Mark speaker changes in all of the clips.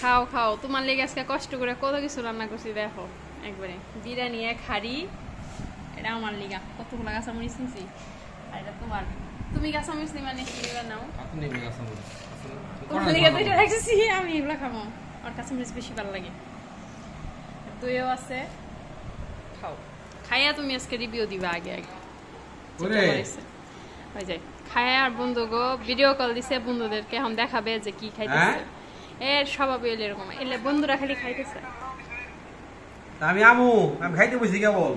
Speaker 1: খাও খাও, তোমার লেগে আজকে কষ্ট করে কত কিছু রান্না করছি দেখো। একবারে বিরিয়ানি এক হাড়ি, এটা আমার লিগা কতগুলো কাঁচামরিচ নিছি, আর এটা তোমার। তুমি কাঁচামরিচ নিবা নাকি এবার নাও? তোমার লেগে দুইটা রাখছি, আমি এগুলো খাবো। আমার কাঁচামরিচ বেশি ভালো লাগে। দইও আছে, খাও। খাইয়া তুমি আজকে রিভিউ দিবা আগে আগে। হয়ে যায় খায়। আর বন্ধু গো ভিডিও কল দিছে বন্ধুদেরকে, এখন দেখাবে যে কি খাইতেছে। এর স্বভাব এরকম, এলে বন্ধুরা খালি খাইতেছে।
Speaker 2: আমি খাইতে বসি কেবল।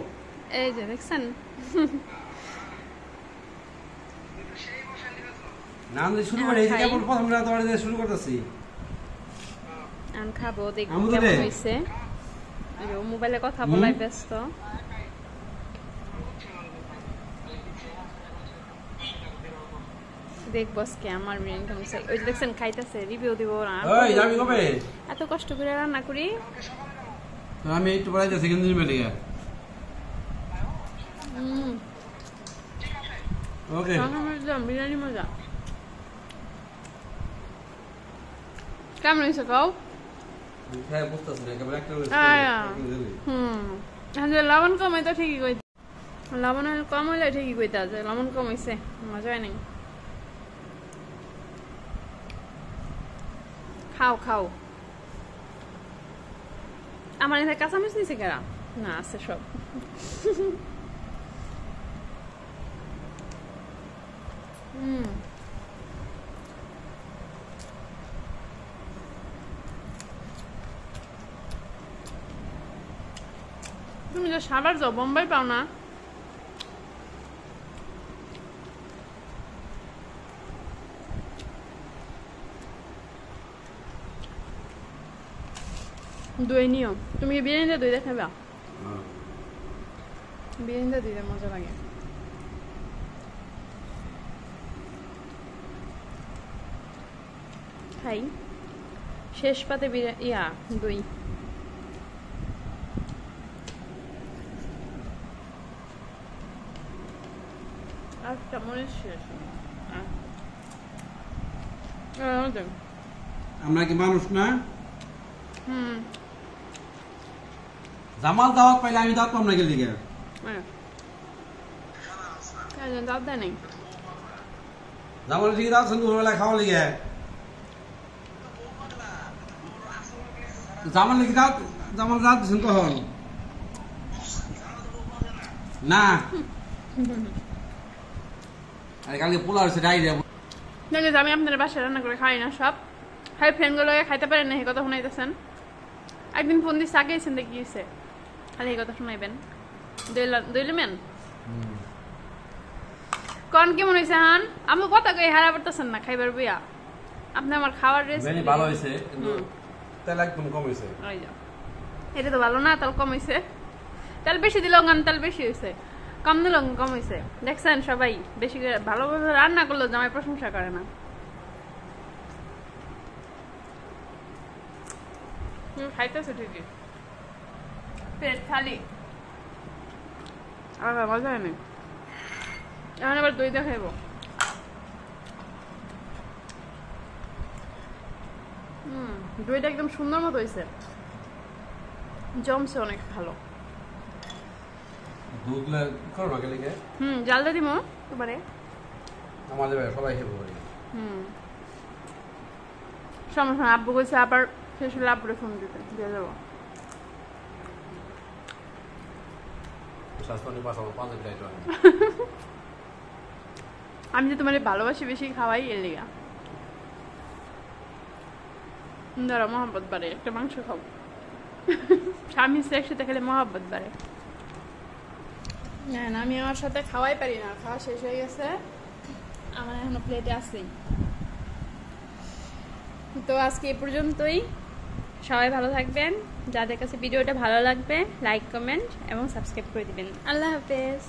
Speaker 1: এই যে দেখছেন,
Speaker 2: নাম শুরু করে এই কেবল প্রথম রাত ধরে শুরু করতেছি।
Speaker 1: আমি খাবো, দেখবো কেমন হইছে। এই মোবাইলে কথা বলাই ব্যস্ত। দেখবো আজকে আমার বিরিয়ানি কেমন হইছে। ওই যে দেখছেন খাইতেছে, রিভিউ দিব না।
Speaker 2: ওই যাবি কবে?
Speaker 1: এত কষ্ট করে রান্না করি।
Speaker 2: তো আমি একটু পরে যাচ্ছি কিন্তু নিবে লিগা। ওকে
Speaker 1: বিরিয়ানি মজা। কেমন হয়েছে কাউ? লবণ কম হইতো ঠিকই কই, লবণ কম হইলে ঠিকই কইতে আছে। লবণ কম হয়েছে, মজা হয় নাই। খাও খাও। আমার এখানে কাঁচামরিচ নিছে কেরা? না আছে সব। তুমি যে সাবার যাও, বোম্বাই পাও না? দই নিও। তুমি কি বিরিয়ানিতে দই দেখাবা? বিরিয়ানিতে দিলে মজা লাগে। খাই শেষ পাতে দই। আচ্ছা মনে শেষ।
Speaker 2: আমরা কি মানুষ না? জামাল দাওয়াত পাইলে আমি দাওয়াত পাম না গেলে গিয়া।
Speaker 1: দাওয়াত দেয় নাই।
Speaker 2: জামাল ঠিক দাওয়াত সঙ্গে বেলা খাওয়া লিগে। জামাল লিখে দাওয়াত, জামাল দাওয়াত দিছেন কখন? না আরে কালকে পোলা হচ্ছে ডাইরিয়া।
Speaker 1: দেখে আমি আপনার বাসায় রান্না করে খাই না সব। খাই ফ্রেন্ডগুলো খাইতে পারেন না, এই কথা শুনাইতেছেন। একদিন ফোন দিয়ে চাকিয়েছেন দেখি গেছে, খালি এই কথা শুনাইবেন। দইলেমেন কন কেমন হয়েছে? হান আমি কথা কই হারা পড়তেছেন না খাইবার বইয়া। আপনি আমার খাওয়ার রেসিপি
Speaker 2: ভালো হয়েছে, কিন্তু তেল একদম কম হয়েছে।
Speaker 1: ওই যা, এটা তো ভালো না, তেল কম হয়েছে। তেল বেশি দিলেও গান তেল বেশি হয়েছে, কম দিলেও কম হয়েছে। দেখছেন সবাই বেশি করে ভালোভাবে রান্না করলেও জামাই প্রশংসা করে না। খাইতেছে ঠিকই, পেট খালি। আর মজা হয় না। এখন আবার দই দেখাইব। দইটা একদম সুন্দর মতো হয়েছে, জমছে অনেক ভালো। জাল দিয়ে দিব তোমারে।
Speaker 2: আমাদের সবাই খেয়ে
Speaker 1: সমস্যা। আব্বু কইছে আবার শেষ হলে আব্বুরে ফোন দিতে দিয়ে যাবো। আমি যে তোমার ভালোবাসি বেশি খাওয়াই এর লিগা। ধরো মহাব্বত বাড়ে, একটা মাংস খাও। স্বামী একসাথে খেলে মহাব্বত বাড়ে। না আমি আমার সাথে খাওয়াই পারি না, খাওয়া শেষ হয়ে গেছে, আমার এখনো প্লেটে আছেই। তো আজকে এই পর্যন্তই। সবাই ভালো থাকবেন। যাদের কাছে ভিডিওটা ভালো লাগবে লাইক কমেন্ট এবং সাবস্ক্রাইব করে দিবেন। আল্লাহ হাফেজ।